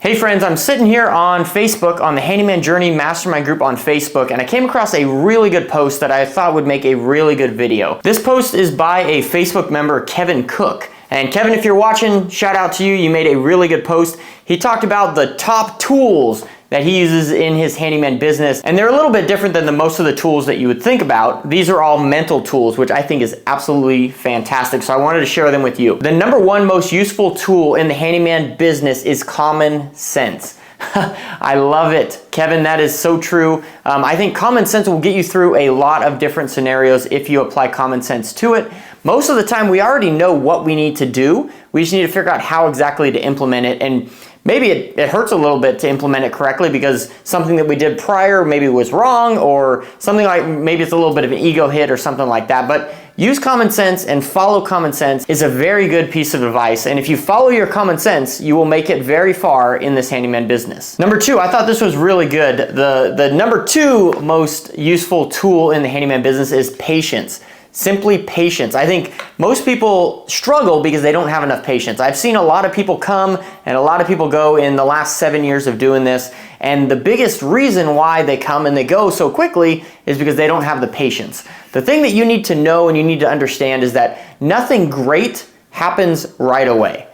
Hey friends, I'm sitting here on Facebook on the Handyman Journey Mastermind group on Facebook, and I came across a really good post that I thought would make a really good video. This post is by a Facebook member, Kevin Cook. And Kevin, if you're watching, shout out to you. You made a really good post. He talked about the top tools that he uses in his handyman business, and they're a little bit different than most of the tools that you would think about. These are all mental tools, which I think is absolutely fantastic, so I wanted to share them with you. The number one most useful tool in the handyman business is common sense. I love it. Kevin, that is so true. I think common sense will get you through a lot of different scenarios if you apply common sense to it. Most of the time, we already know what we need to do. We just need to figure out how exactly to implement it, and maybe it hurts a little bit to implement it correctly because something that we did prior maybe was wrong, or something like maybe it's a little bit of an ego hit or something like that. But use common sense and follow common sense is a very good piece of advice. And if you follow your common sense, you will make it very far in this handyman business. Number two, I thought this was really good. The number two most useful tool in the handyman business is patience. Simply patience. I think most people struggle because they don't have enough patience. I've seen a lot of people come and a lot of people go in the last 7 years of doing this, and the biggest reason why they come and they go so quickly is because they don't have the patience. The thing that you need to know and you need to understand is that nothing great happens right away.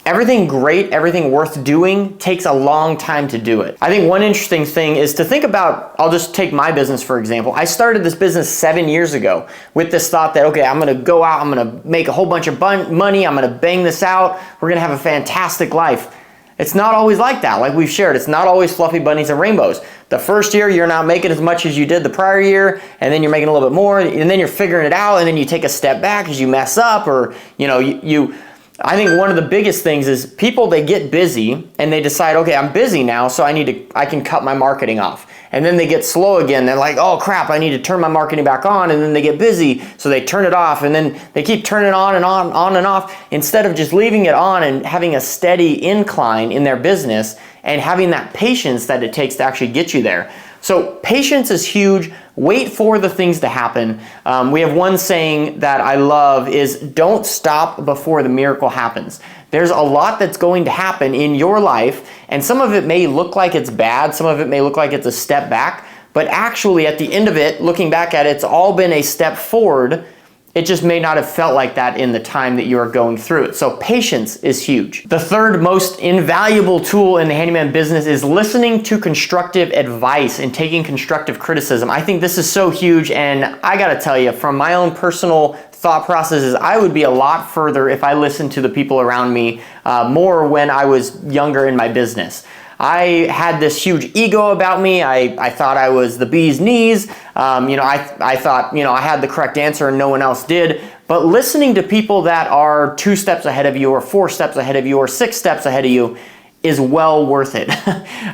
Everything great, everything worth doing takes a long time to do it. I think one interesting thing is to think about, I'll just take my business for example. I started this business 7 years ago with this thought that, okay, I'm gonna go out, I'm gonna make a whole bunch of money, I'm gonna bang this out, we're gonna have a fantastic life. It's not always like that, like we've shared. It's not always fluffy bunnies and rainbows. The first year, you're not making as much as you did the prior year, and then you're making a little bit more, and then you're figuring it out, and then you take a step back as you mess up, or I think one of the biggest things is people, they get busy and they decide, okay, I'm busy now, so I can cut my marketing off. And then they get slow again. They're like, oh crap, I need to turn my marketing back on. And then they get busy, so they turn it off. And then they keep turning it on and on and off, instead of just leaving it on and having a steady incline in their business and having that patience that it takes to actually get you there. So patience is huge. Wait for the things to happen. We have one saying that I love is, don't stop before the miracle happens. There's a lot that's going to happen in your life, and some of it may look like it's bad, some of it may look like it's a step back, but actually at the end of it, looking back at it, it's all been a step forward. It just may not have felt like that in the time that you are going through it. So patience is huge. The third most invaluable tool in the handyman business is listening to constructive advice and taking constructive criticism. I think this is so huge, and I gotta tell you, from my own personal thought processes, I would be a lot further if I listened to the people around me more when I was younger in my business. I had this huge ego about me. I thought I was the bee's knees. I thought, I had the correct answer and no one else did. But listening to people that are 2 steps ahead of you, or 4 steps ahead of you, or 6 steps ahead of you is well worth it.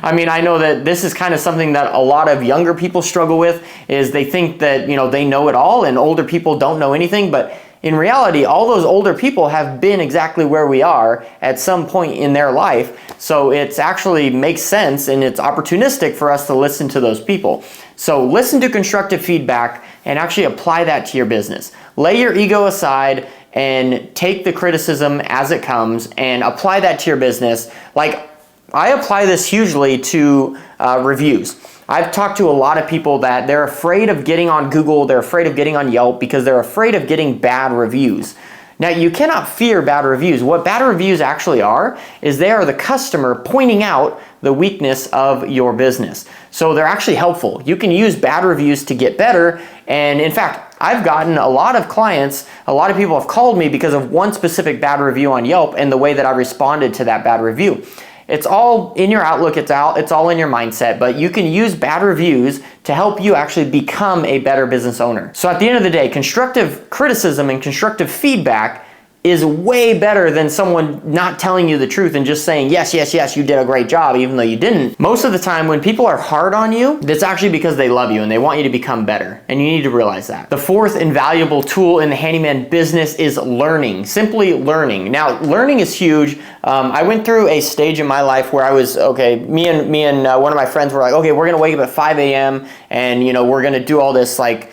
I mean, I know that this is kind of something that a lot of younger people struggle with, is they think that, they know it all and older people don't know anything. But in reality, all those older people have been exactly where we are at some point in their life. So it's actually makes sense, and it's opportunistic for us to listen to those people. So listen to constructive feedback and actually apply that to your business. Lay your ego aside and take the criticism as it comes and apply that to your business. Like, I apply this hugely to reviews. I've talked to a lot of people that they're afraid of getting on Google, they're afraid of getting on Yelp because they're afraid of getting bad reviews. Now, you cannot fear bad reviews. What bad reviews actually are is they are the customer pointing out the weakness of your business. So they're actually helpful. You can use bad reviews to get better. And in fact, I've gotten a lot of clients, a lot of people have called me because of one specific bad review on Yelp and the way that I responded to that bad review. It's all in your outlook, it's all in your mindset, but you can use bad reviews to help you actually become a better business owner. So at the end of the day, constructive criticism and constructive feedback is way better than someone not telling you the truth and just saying, yes, you did a great job, even though you didn't. Most of the time when people are hard on you, that's actually because they love you and they want you to become better. And you need to realize that. The fourth invaluable tool in the handyman business is learning, simply learning. Now, learning is huge. I went through a stage in my life where I was, okay, me and one of my friends were like, okay, we're gonna wake up at 5 a.m. and we're gonna do all this like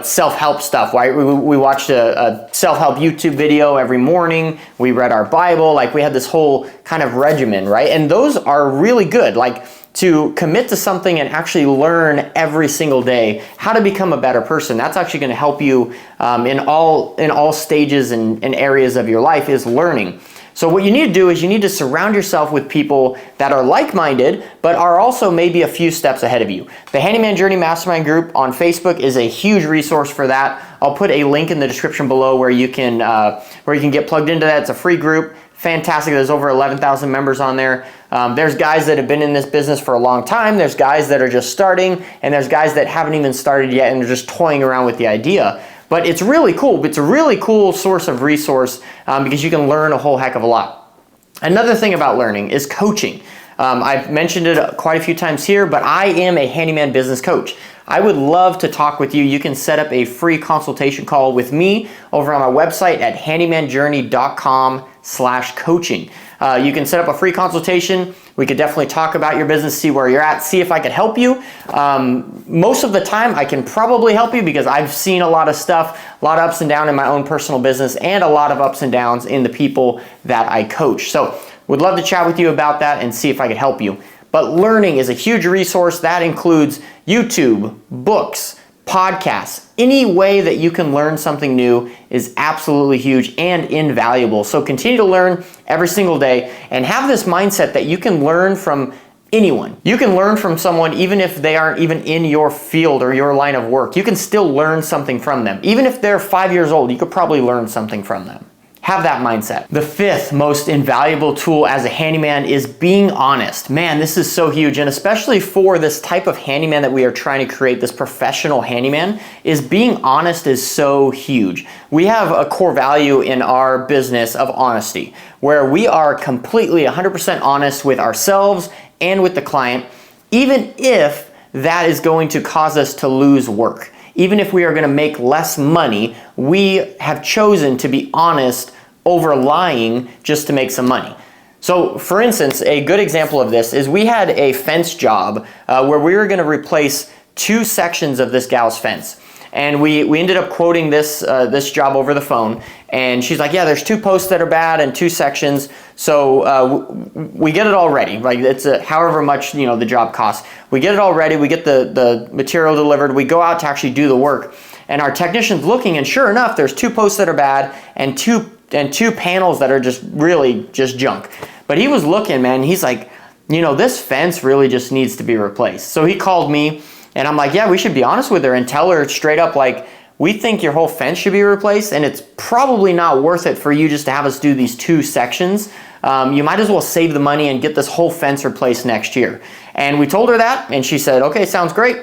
self-help stuff, right? We watched a self-help YouTube video every morning. We read our Bible. Like, we had this whole kind of regimen, right? And those are really good. Like, to commit to something and actually learn every single day how to become a better person. That's actually going to help you in all stages and areas of your life, is learning. So what you need to do is you need to surround yourself with people that are like-minded, but are also maybe a few steps ahead of you. The Handyman Journey Mastermind group on Facebook is a huge resource for that. I'll put a link in the description below where you can get plugged into that. It's a free group. Fantastic. There's over 11,000 members on there. There's guys that have been in this business for a long time. There's guys that are just starting, and there's guys that haven't even started yet and they're just toying around with the idea. But it's really cool. It's a really cool source of resource because you can learn a whole heck of a lot. Another thing about learning is coaching. I've mentioned it quite a few times here, but I am a handyman business coach. I would love to talk with you. You can set up a free consultation call with me over on my website at handymanjourney.com/coaching. You can set up a free consultation. We could definitely talk about your business, see where you're at, see if I could help you. Most of the time, I can probably help you because I've seen a lot of stuff, a lot of ups and downs in my own personal business, and a lot of ups and downs in the people that I coach. So would love to chat with you about that and see if I could help you. But learning is a huge resource. That includes YouTube, books, podcasts. Any way that you can learn something new is absolutely huge and invaluable. So continue to learn every single day and have this mindset that you can learn from anyone. You can learn from someone even if they aren't even in your field or your line of work. You can still learn something from them. Even if they're 5 years old, you could probably learn something from them. Have that mindset. The fifth most invaluable tool as a handyman is being honest. Man, this is so huge, and especially for this type of handyman that we are trying to create, this professional handyman, is being honest is so huge. We have a core value in our business of honesty, where we are completely 100% honest with ourselves and with the client, even if that is going to cause us to lose work. Even if we are going to make less money, we have chosen to be honest over lying just to make some money. So for instance, a good example of this is we had a fence job where we were going to replace 2 sections of this gal's fence. And we ended up quoting this job over the phone, and she's like, yeah, there's 2 posts that are bad and 2 sections, so we get it all ready. Like, it's however much the job costs. We get it all ready, we get the material delivered, we go out to actually do the work, and our technician's looking, and sure enough, there's 2 posts that are bad and two panels that are just really just junk. But he was looking, man, he's like, this fence really just needs to be replaced. So he called me, and I'm like, yeah, we should be honest with her and tell her straight up, like, we think your whole fence should be replaced, and it's probably not worth it for you just to have us do these 2 sections. You might as well save the money and get this whole fence replaced next year. And we told her that, and she said, okay, sounds great.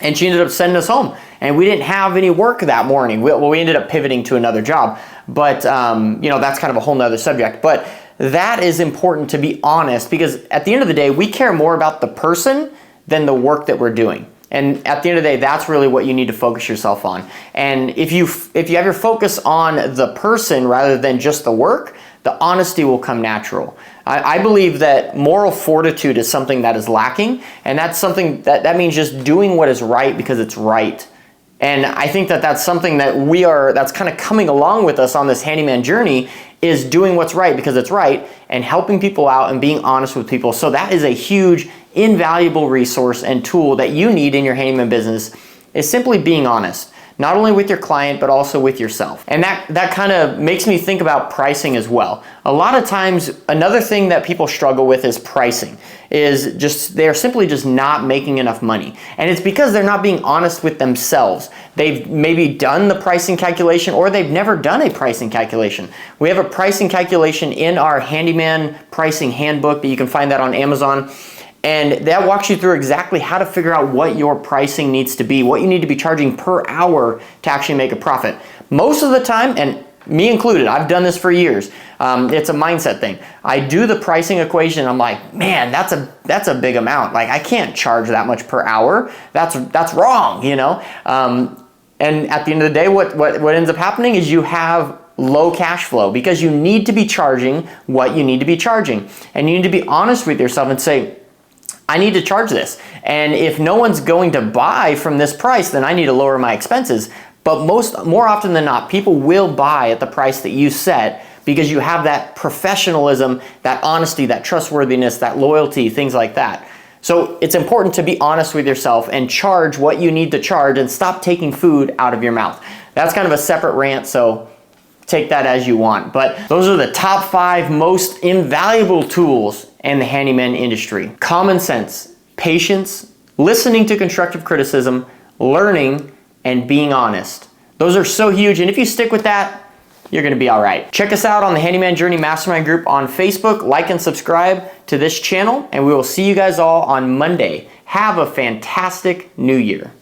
And she ended up sending us home. And we didn't have any work that morning. We ended up pivoting to another job. But, that's kind of a whole nother subject. But that is important to be honest, because at the end of the day, we care more about the person than the work that we're doing. And at the end of the day, that's really what you need to focus yourself on. And if you have your focus on the person rather than just the work, the honesty will come natural. I believe that moral fortitude is something that is lacking, and that's something that means just doing what is right because it's right. And I think that that's something that that's kind of coming along with us on this handyman journey, is doing what's right because it's right and helping people out and being honest with people. So that is a huge, invaluable resource and tool that you need in your handyman business, is simply being honest. Not only with your client, but also with yourself. And that kind of makes me think about pricing as well. A lot of times, another thing that people struggle with is pricing. They're simply just not making enough money. And it's because they're not being honest with themselves. They've maybe done the pricing calculation, or they've never done a pricing calculation. We have a pricing calculation in our Handyman Pricing Handbook that you can find that on Amazon. And that walks you through exactly how to figure out what your pricing needs to be, what you need to be charging per hour to actually make a profit. Most of the time, and me included, I've done this for years, it's a mindset thing. I do the pricing equation, and I'm like, man, that's a big amount. Like, I can't charge that much per hour. That's wrong, And at the end of the day, what ends up happening is you have low cash flow because you need to be charging what you need to be charging. And you need to be honest with yourself and say, I need to charge this. And if no one's going to buy from this price, then I need to lower my expenses. But more often than not, people will buy at the price that you set because you have that professionalism, that honesty, that trustworthiness, that loyalty, things like that. So it's important to be honest with yourself and charge what you need to charge and stop taking food out of your mouth. That's kind of a separate rant, so take that as you want. But those are the top 5 most invaluable tools in the handyman industry. Common sense, patience, listening to constructive criticism, learning, and being honest. Those are so huge, and if you stick with that, you're gonna be all right. Check us out on the Handyman Journey Mastermind group on Facebook. Like and subscribe to this channel, and we will see you guys all on Monday. Have a fantastic new year.